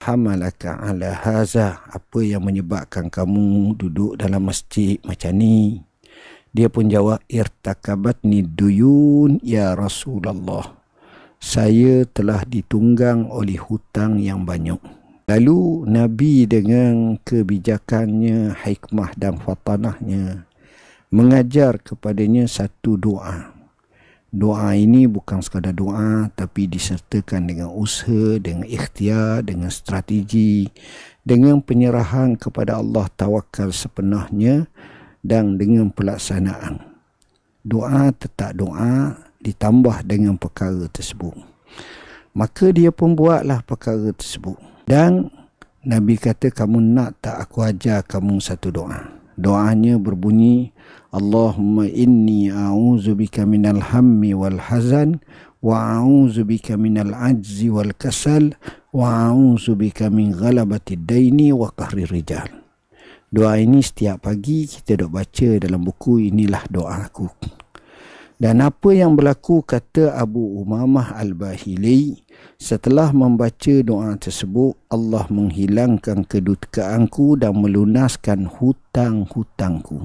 hamalaka ala haza, apa yang menyebabkan kamu duduk dalam masjid macam ni? Dia pun jawab, irtakabatni duyun ya Rasulullah, saya telah ditunggang oleh hutang yang banyak. Lalu Nabi dengan kebijakannya, hikmah dan fatanahnya mengajar kepadanya satu doa. Doa ini bukan sekadar doa, tapi disertakan dengan usaha, dengan ikhtiar, dengan strategi, dengan penyerahan kepada Allah, tawakal sepenuhnya, dan dengan pelaksanaan. Doa tetap doa ditambah dengan perkara tersebut. Maka dia pun buatlah perkara tersebut. Dan Nabi kata, kamu nak tak aku ajar kamu satu doa? Doanya berbunyi, Allahumma inni a'udzubika minal hammi wal hazan, wa a'udzubika minal ajzi wal kasal, wa a'udzubika min ghalabati daini wa qahri rijal. Doa ini setiap pagi kita dok baca dalam buku, inilah doa aku. Dan apa yang berlaku, kata Abu Umamah Al-Bahili, setelah membaca doa tersebut, Allah menghilangkan kedutaanku dan melunaskan hutang-hutangku.